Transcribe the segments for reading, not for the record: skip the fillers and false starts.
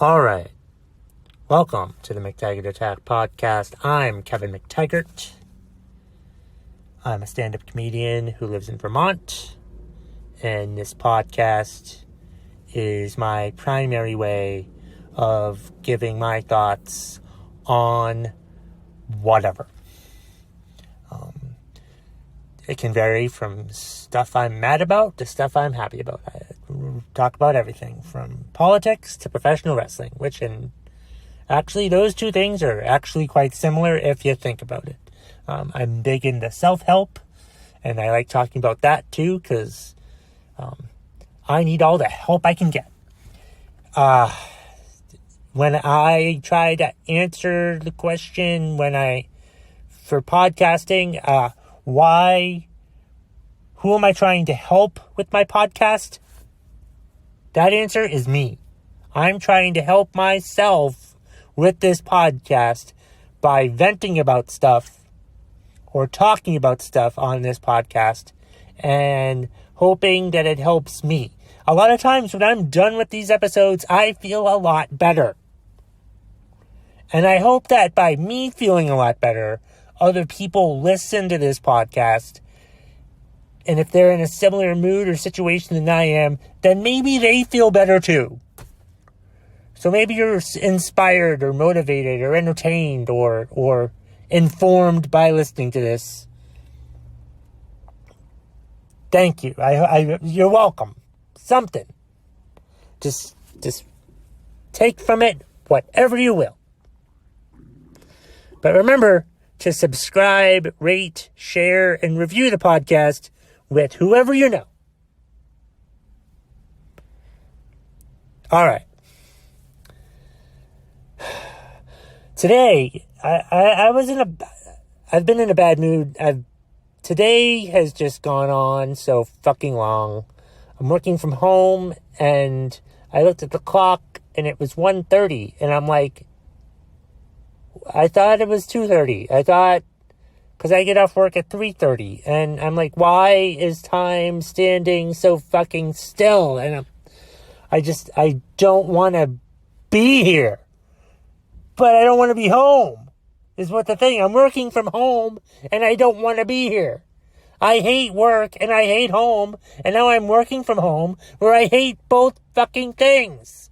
All right. Welcome to the McTaggart Attack podcast. I'm Kevin McTaggart. I'm a stand-up comedian who lives in Vermont. And this podcast is my primary way of giving my thoughts on whatever. It can vary from stuff I'm mad about to stuff I'm happy about. I talk about everything from politics to professional wrestling, which actually those two things are actually quite similar if you think about it. I'm big into self-help, and I like talking about that too because I need all the help I can get. When I try to answer the question for podcasting, who am I trying to help with my podcast? That answer is me. I'm trying to help myself with this podcast by venting about stuff or talking about stuff on this podcast and hoping that it helps me. A lot of times when I'm done with these episodes, I feel a lot better. And I hope that by me feeling a lot better, other people listen to this podcast. And if they're in a similar mood or situation than I am, then maybe they feel better too. So maybe you're inspired or motivated or entertained or informed by listening to this. Thank you. You're welcome. Something. Just take from it whatever you will. But remember to subscribe, rate, share, and review the podcast with whoever you know. All right. Today, I've been in a bad mood. Today has just gone on so fucking long. I'm working from home, and I looked at the clock, and it was 1:30, and I'm like, I thought it was 2:30. Because I get off work at 3:30, and I'm like, why is time standing so fucking still? And I don't want to be here, but I don't want to be home, is what the thing. I'm working from home, and I don't want to be here. I hate work, and I hate home, and now I'm working from home, where I hate both fucking things.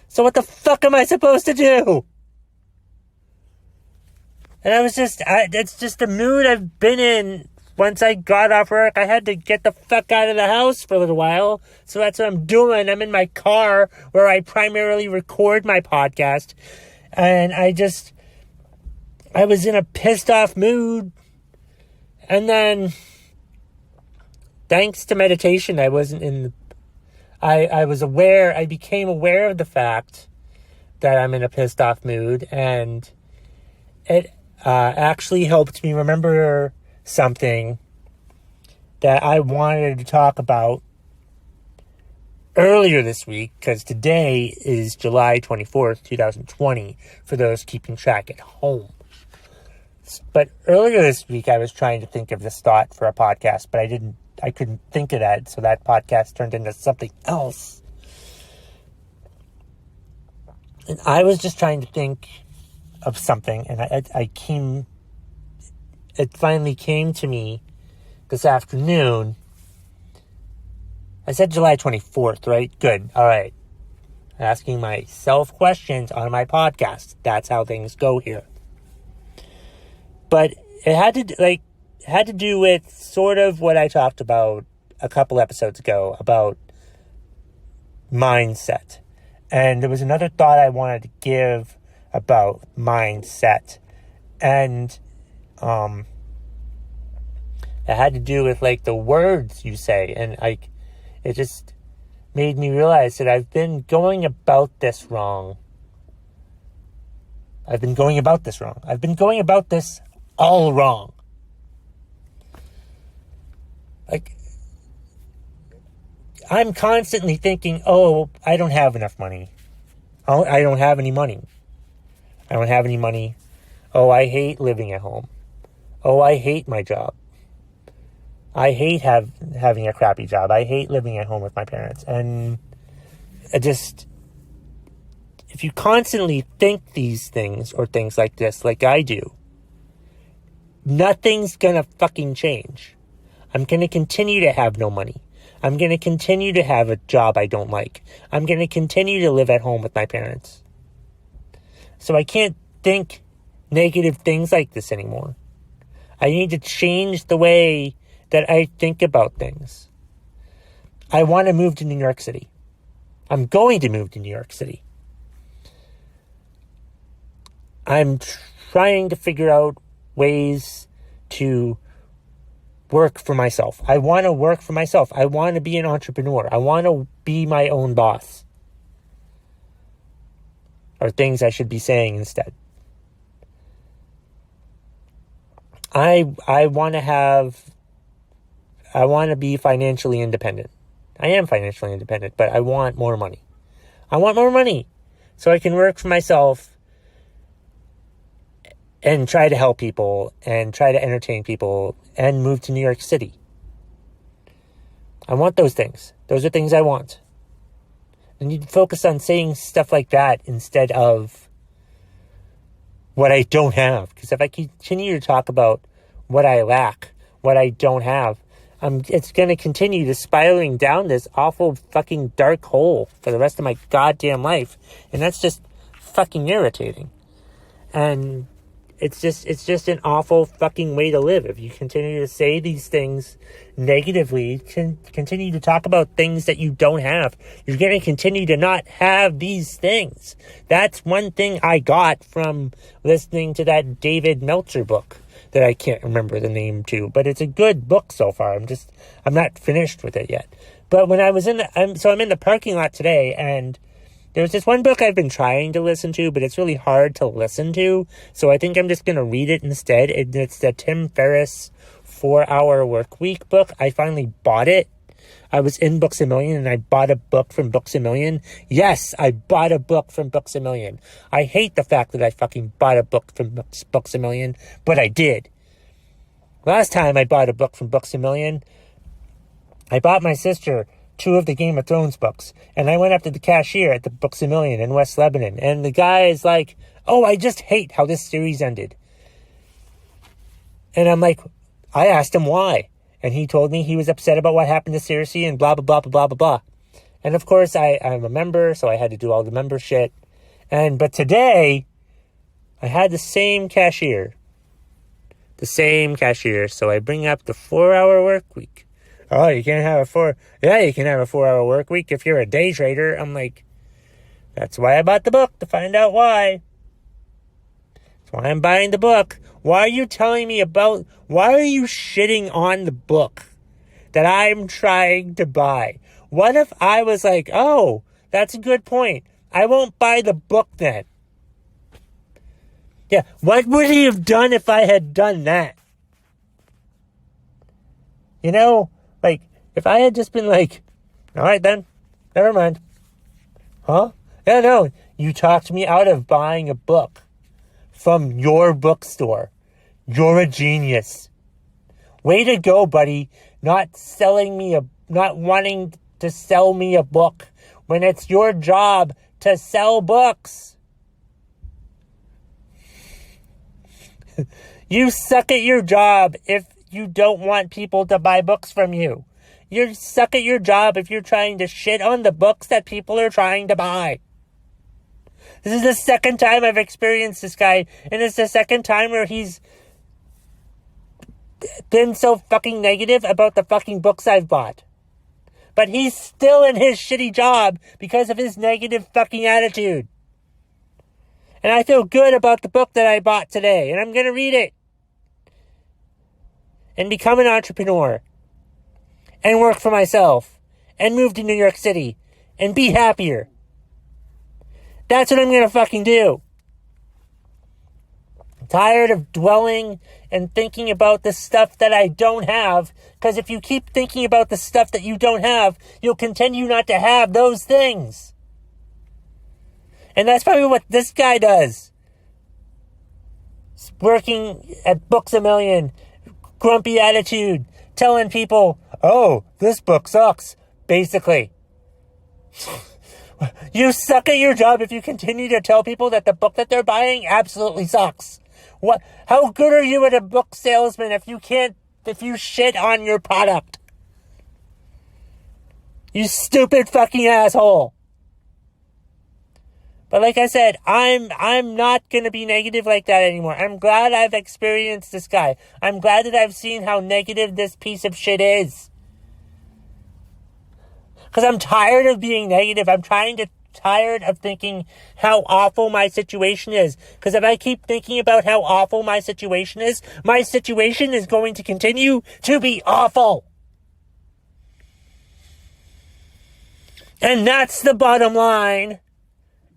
So what the fuck am I supposed to do? And it's just the mood I've been in. Once I got off work, I had to get the fuck out of the house for a little while. So that's what I'm doing. I'm in my car where I primarily record my podcast. And I was in a pissed off mood. And then, thanks to meditation, I became aware of the fact that I'm in a pissed off mood. And it actually helped me remember something that I wanted to talk about earlier this week, because today is July 24th, 2020, for those keeping track at home. But earlier this week, I was trying to think of this thought for a podcast, but I couldn't think of that, so that podcast turned into something else. And I was just trying to think of something, and it finally came to me this afternoon. I said July 24th, right? Good. All right. Asking myself questions on my podcast. That's how things go here. But it had to do with sort of what I talked about a couple episodes ago about mindset. And there was another thought I wanted to give about mindset, and it had to do with the words you say, and it just made me realize that I've been going about this wrong. I've been going about this all wrong. I'm constantly thinking, oh, I don't have enough money. I don't have any money. I don't have any money. Oh, I hate living at home. Oh, I hate my job. I hate having a crappy job. I hate living at home with my parents. And if you constantly think these things or things like this, like I do, nothing's gonna fucking change. I'm gonna continue to have no money. I'm gonna continue to have a job I don't like. I'm gonna continue to live at home with my parents. So I can't think negative things like this anymore. I need to change the way that I think about things. I want to move to New York City. I'm going to move to New York City. I'm trying to figure out ways to work for myself. I want to work for myself. I want to be an entrepreneur. I want to be my own boss. Or things I should be saying instead. I want to be financially independent. I am financially independent, but I want more money. I want more money so I can work for myself and try to help people and try to entertain people and move to New York City. I want those things. Those are things I want. I need to focus on saying stuff like that instead of what I don't have. Because if I continue to talk about what I lack, what I don't have, it's going to continue to spiraling down this awful fucking dark hole for the rest of my goddamn life. And that's just fucking irritating. And it's just an awful fucking way to live. If you continue to say these things negatively, continue to talk about things that you don't have, you're going to continue to not have these things. That's one thing I got from listening to that David Meltzer book that I can't remember the name to, but it's a good book so far. I'm not finished with it yet. But when I was I'm in the parking lot today, and there's this one book I've been trying to listen to, but it's really hard to listen to. So I think I'm just going to read it instead. It's the Tim Ferriss 4-Hour Work Week book. I finally bought it. I was in Books A Million and I bought a book from Books A Million. Yes, I bought a book from Books A Million. I hate the fact that I fucking bought a book from Books A Million, but I did. Last time I bought a book from Books A Million, I bought my sister 2 of the Game of Thrones books. And I went up to the cashier at the Books A Million in West Lebanon. And the guy is like, "Oh, I just hate how this series ended." And I'm like, I asked him why. And he told me he was upset about what happened to Cersei and blah, blah, blah, blah, blah, blah. And of course, I'm a member, so I had to do all the member shit. But today, I had the same cashier. So I bring up the 4-hour work week. "Oh, you can't have you can have a 4-hour work week if you're a day trader." I'm like, that's why I bought the book, to find out why. That's why I'm buying the book. Why are you shitting on the book that I'm trying to buy? What if I was like, "Oh, that's a good point. I won't buy the book then"? Yeah, what would he have done if I had done that? You know, like, if I had just been like, "All right then, never mind." Huh? Yeah, no, you talked me out of buying a book from your bookstore. You're a genius. Way to go, buddy. Not wanting to sell me a book when it's your job to sell books. You suck at your job if you don't want people to buy books from you. You suck at your job if you're trying to shit on the books that people are trying to buy. This is the second time I've experienced this guy, and it's the second time where he's been so fucking negative about the fucking books I've bought. But he's still in his shitty job because of his negative fucking attitude. And I feel good about the book that I bought today, and I'm going to read it. And become an entrepreneur. And work for myself. And move to New York City. And be happier. That's what I'm going to fucking do. I'm tired of dwelling and thinking about the stuff that I don't have. Because if you keep thinking about the stuff that you don't have, you'll continue not to have those things. And that's probably what this guy does. He's working at Books A Million. Grumpy attitude. Telling people, "Oh, this book sucks." Basically. You suck at your job if you continue to tell people that the book that they're buying absolutely sucks. What? How good are you at a book salesman if you shit on your product? You stupid fucking asshole. But like I said, I'm not going to be negative like that anymore. I'm glad I've experienced this guy. I'm glad that I've seen how negative this piece of shit is. Because I'm tired of being negative. I'm tired of thinking how awful my situation is. Because if I keep thinking about how awful my situation is going to continue to be awful. And that's the bottom line.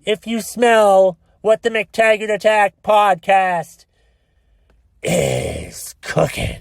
If you smell what the McTaggart Attack podcast is cooking.